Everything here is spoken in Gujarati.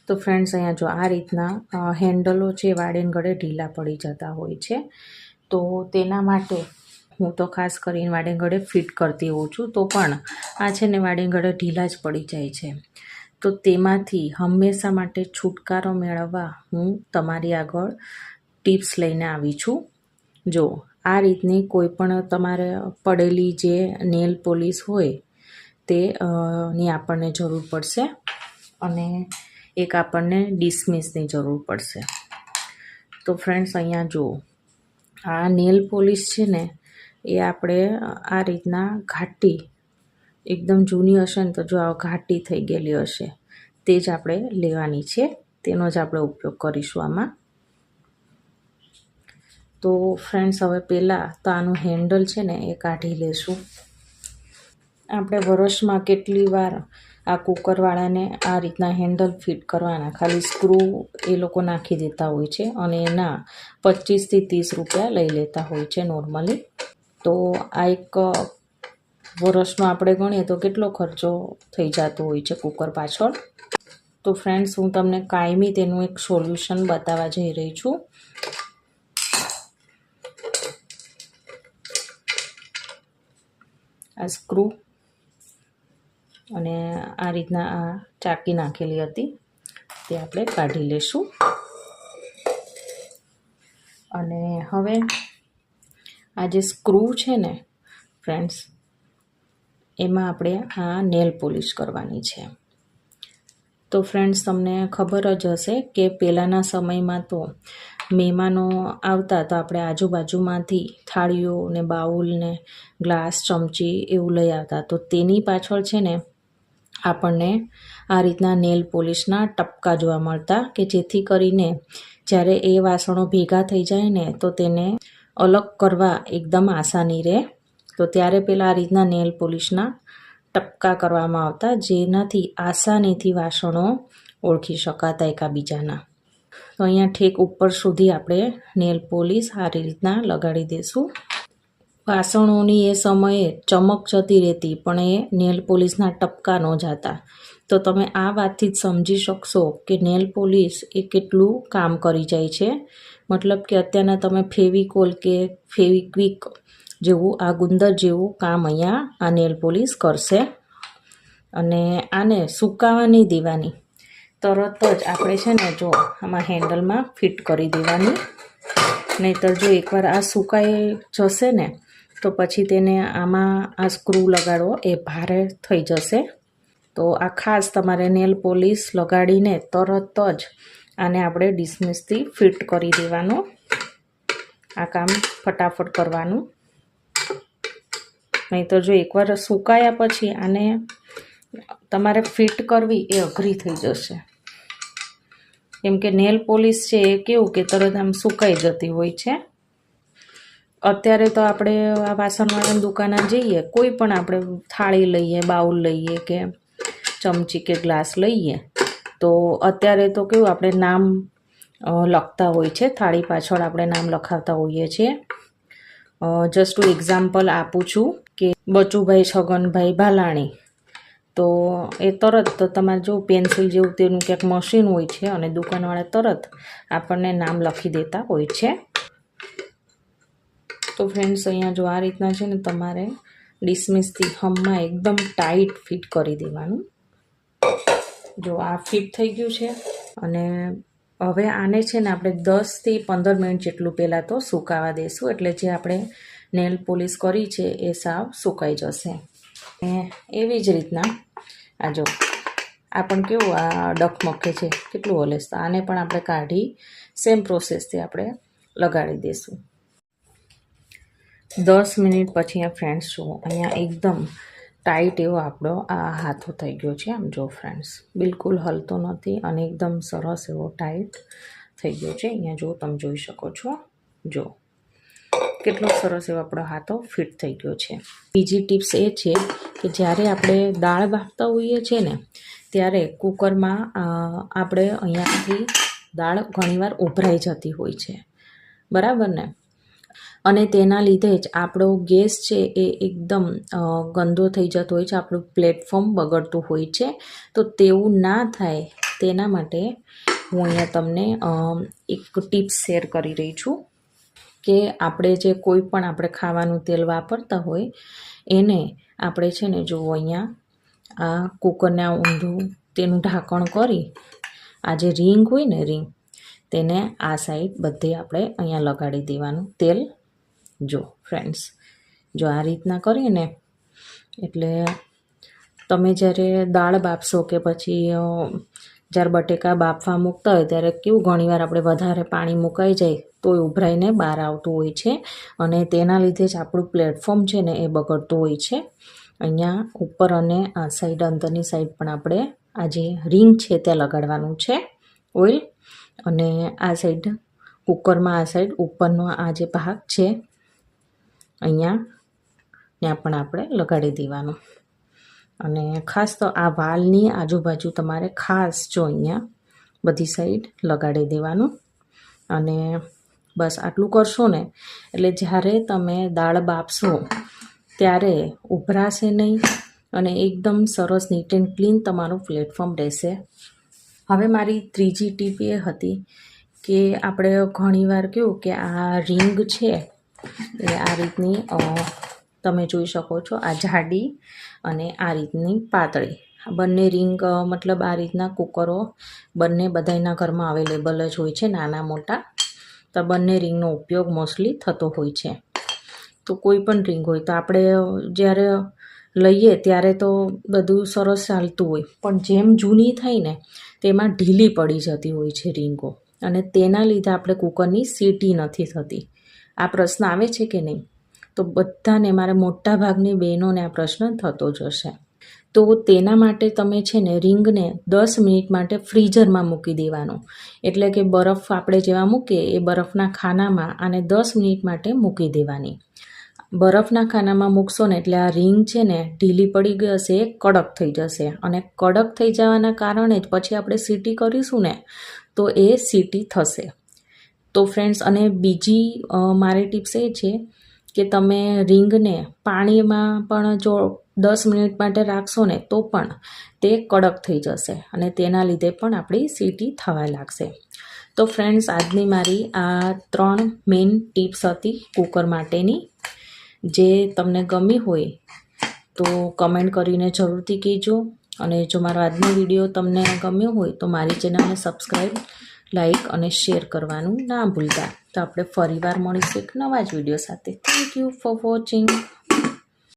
તો ફ્રેન્ડ્સ અહીંયા જો આ રીતના હેન્ડલો છે વાડેન ગળે ઢીલા પડી જતા હોય છે, તો તેના માટે હું તો ખાસ કરીને વાડેન ગળે ફિટ કરતી હોઉં છું, તો પણ આ છે ને વાડેન ગળે ઢીલા જ પડી જાય છે. તો તેમાંથી હંમેશા માટે છુટકારો મેળવવા હું તમારી આગળ ટિપ્સ લઈને આવી છું. જો આ રીતની કોઈ પણ તમારે પડેલી જે નેલ પોલિશ હોય તે ની આપણને જરૂર પડશે, અને એક આપણને ડિસમિસની જરૂર પડશે. તો ફ્રેન્ડ્સ અહીંયા જો આ નેલ પોલિશ છે ને એ આપણે આ રીતના ઘાટી એકદમ જૂની હશે ને, તો જો આ ઘાટી થઈ ગયેલી હશે તે જ આપણે લેવાની છે, તેનો જ આપણે ઉપયોગ કરીશું આમાં. તો ફ્રેન્ડ્સ હવે પહેલાં તો આનું હેન્ડલ છે ને એ કાઢી લેશું. આપણે વર્ષમાં કેટલી વાર આ કુકરવાળાને આ રીતના હેન્ડલ ફિટ કરવાના, ખાલી સ્ક્રૂ એ લોકો નાખી દેતા હોય છે, અને એના 25 થી 30 રૂપિયા લઈ લેતા હોય છે નોર્મલી. તો આ એક વર્ષનો આપણે ગણીએ તો કેટલો ખર્ચો થઈ જતો હોય છે કુકર પાછળ. તો ફ્રેન્ડ્સ હું તમને કાયમી તેનું એક સોલ્યુશન બતાવવા જઈ રહી છું. આ સ્ક્રૂ અને આ રીતના આ ચાકી નાખેલી હતી તે આપણે કાઢી લેશું. અને હવે આ જે સ્ક્રૂ છે ને ફ્રેન્ડ્સ, એમાં આપણે આ નેલ પોલિશ કરવાની છે. તો ફ્રેન્ડ્સ તમને ખબર જ હશે કે પહેલાંના સમયમાં તો મહેમાનો આવતા તો આપણે આજુબાજુમાંથી થાળીઓ ને બાઉલ ને ગ્લાસ ચમચી એવું લઈ આવતા, તો તેની પાછળ છે ને આપણને આ રીતના નેલ પોલિશના ટપકા જોવા મળતા, કે જેથી કરીને જ્યારે એ વાસણો ભેગા થઈ જાય ને તો તેને અલગ કરવા એકદમ આસાની રહે. તો ત્યારે પહેલાં આ રીતના નેલ પોલિશના ટપકા કરવામાં આવતા, જેનાથી આસાનીથી વાસણો ઓળખી શકાતા એકાબીજાના. તો અહીંયા ઠેક ઉપર સુધી આપણે નેલ પોલિશ આ રીતના લગાડી દઈશું. વાસણોની એ સમયે ચમક જતી રહેતી, પણ એ નેલ પોલિશના ટપકા ન જતા. તો તમે આ વાતથી જ સમજી શકશો કે નેલ પોલિશ એ કેટલું કામ કરી જાય છે. મતલબ કે અત્યારના તમે ફેવિકોલ કે ફેવિક્વિક જેવું આ ગુંદર જેવું કામ અહીંયા આ નેલ પોલિશ કરશે. અને આને સુકાવા નહીં દેવાની, તરત જ આપણે છે ને જો આમાં હેન્ડલમાં ફિટ કરી દેવાની. નહીંતર જો એકવાર આ સુકાઈ જશે ને તો પછી તેને આમાં આ સ્ક્રૂ લગાડવો એ ભારે થઈ જશે. તો આ ખાસ તમારે નેલ પોલિશ લગાડીને તરત જ આને આપણે ડિસમિસથી ફિટ કરી દેવાનું. આ કામ ફટાફટ કરવાનું, નહીંતર જો એકવાર સુકાયા પછી આને તમારે ફિટ કરવી એ અઘરી થઈ જશે. કેમ કે નેલ પોલિશ છે એ કેવું કે તરત આમ સુકાઈ જતી હોય છે. અત્યારે તો આપણે આ વાસણવાળાની દુકાને જઈએ, કોઈ પણ આપણે થાળી લઈએ, બાઉલ લઈએ કે ચમચી કે ગ્લાસ લઈએ, તો અત્યારે તો કેવું આપણે નામ લખતા હોય છે, થાળી પાછળ આપણે નામ લખાવતા હોઈએ છીએ. જસ્ટ હું એક્ઝામ્પલ આપું છું કે બચુભાઈ છગનભાઈ ભાલાણી, તો એ તરત તો તમારે જો પેન્સિલ જેવું તેનું ક્યાંક મશીન હોય છે, અને દુકાનવાળા તરત આપણને નામ લખી દેતા હોય છે. તો ફ્રેન્ડ્સ અહીંયા જો આ રીતના છે ને તમારે ડિસમિસથી હમણાં એકદમ ટાઈટ ફિટ કરી દેવાનું. જો આ ફિટ થઈ ગયું છે, અને હવે આને છે ને આપણે 10 થી 15 મિનિટ જેટલું પહેલાં તો સુકાવા દઈશું, એટલે જે આપણે નેલ પોલિશ કરી છે એ સાવ સુકાઈ જશે. એવી જ રીતના આ જો આ પણ કેવું આ ડખમખે છે, કેટલું હલે, તો આને પણ આપણે કાઢી સેમ પ્રોસેસથી આપણે લગાડી દઈશું. 10 મિનિટ પછી આ ફ્રેન્ડ્સ જુઓ અહીંયા એકદમ ટાઈટ એવો આપણો આ હાથો થઈ ગયો છે. આમ જો ફ્રેન્ડ્સ બિલકુલ હલતો નથી, અને એકદમ સરસ એવો ટાઈટ થઈ ગયો છે. અહીંયા જો તમે જોઈ શકો છો, જો કેટલો સરસ એવો આપણો હાથો ફિટ થઈ ગયો છે. બીજી ટિપ્સ એ છે કે જ્યારે આપણે દાળ બાફતા હોઈએ છીએ ને ત્યારે કુકરમાં આપણે અહીંયાથી દાળ ઘણીવાર ઉભરાઈ જતી હોય છે, બરાબર ને, અને તેના લીધે જ આપણો ગેસ છે એ એકદમ ગંદો થઈ જતો હોય છે, આપણું પ્લેટફોર્મ બગડતું હોય છે. તો તેવું ના થાય તેના માટે હું અહીંયા તમને એક ટિપ્સ શેર કરી રહી છું કે આપણે જે કોઈ પણ આપણે ખાવાનું તેલ વાપરતા હોય એને આપણે છે ને જો અહીંયા આ કુકરને ઊંધું તેનું ઢાંકણ કરી આ જે રિંગ હોય ને રિંગ તેને આ સાઈડ બધે આપણે અહીંયા લગાડી દેવાનું તેલ. જો ફ્રેન્ડ્સ, જો આ રીતના કરીએ ને એટલે તમે જ્યારે દાળ બાફશો કે પછી જ્યારે બટેકા બાફવા મૂકતા હોય ત્યારે કેવું ઘણીવાર આપણે વધારે પાણી મુકાઈ જાય તો ઉભરાઈને બહાર આવતું હોય છે અને તેના લીધે જ આપણું પ્લેટફોર્મ છે ને એ બગડતું હોય છે. અહીંયા ઉપર અને આ સાઈડ અંદરની સાઈડ પણ આપણે આ જે રિંગ છે ત્યાં લગાડવાનું છે ઓઇલ. અને આ સાઈડ કુકરમાં આ સાઈડ ઉપરનો આ જે ભાગ છે અહીંયા ત્યાં પણ આપણે લગાડી દેવાનું. અને ખાસ તો આ વાલની આજુબાજુ તમારે ખાસ જો અહીંયા બધી સાઈડ લગાડી દેવાનું. અને બસ આટલું કરશો ને એટલે જ્યારે તમે દાળ બાફશો ત્યારે ઉભરાશે નહીં અને એકદમ સરસ નીટ એન્ડ ક્લીન તમારું પ્લેટફોર્મ રહેશે. હવે મારી ત્રીજી ટીપ એ હતી કે આપણે ઘણીવાર કેવું કે આ રિંગ છે એ આ રીતની તમે જોઈ શકો છો આ જાડી અને આ રીતની પાતળી બંને રિંગ મતલબ આ રીતના કુકરો બંને બધાના ઘરમાં અવેલેબલ જ હોય છે, નાના મોટા. તો બંને રિંગનો ઉપયોગ મોસ્ટલી થતો હોય છે. તો કોઈ પણ રિંગ હોય તો આપણે જ્યારે લઈએ ત્યારે તો બધું સરસ ચાલતું હોય પણ જેમ જૂની થાય ને તેમાં ઢીલી પડી જતી હોય છે રિંગો અને તેના લીધે આપણે કુકરની સીટી નથી થતી. આ પ્રશ્ન આવે છે કે નહીં? તો બધાને મારા મોટા ભાગની બહેનોને આ પ્રશ્ન થતો જ હશે. તો તેના માટે તમે છે ને રિંગને 10 મિનિટ માટે ફ્રીઝરમાં મૂકી દેવાનું. એટલે કે બરફ આપણે જેવા મૂકીએ એ બરફના ખાનામાં આને 10 મિનિટ માટે મૂકી દેવાની. બરફના ખાનામાં મૂકશો ને એટલે આ રિંગ છે ને ઢીલી પડી ગઈ હશે, કડક થઈ જશે અને કડક થઈ જવાના કારણે જ પછી આપણે સીટી કરીશું ને તો એ સીટી થશે. તો ફ્રેન્ડ્સ, અને બીજી મારી ટિપ્સ એ છે કે તમે રિંગને પાણીમાં પણ જો 10 મિનિટ માટે રાખશો ને તો પણ તે કડક થઈ જશે અને તેના લીધે પણ આપણી સીટી થવા લાગશે. તો ફ્રેન્ડ્સ, આજની મારી આ 3 મેઇન ટિપ્સ હતી કુકર માટેની. જે તમને ગમી હોય તો કમેન્ટ કરીને જરૂરથી કહેજો. અને જો મારો આજનો વિડીયો તમને ગમ્યો હોય તો મારી ચેનલને સબસ્ક્રાઈબ, લાઈક અને શેર કરવાનું ના ભૂલતા. તો આપણે ફરીવાર મળીશું એક નવા જ વિડીયો સાથે. Thank you for watching.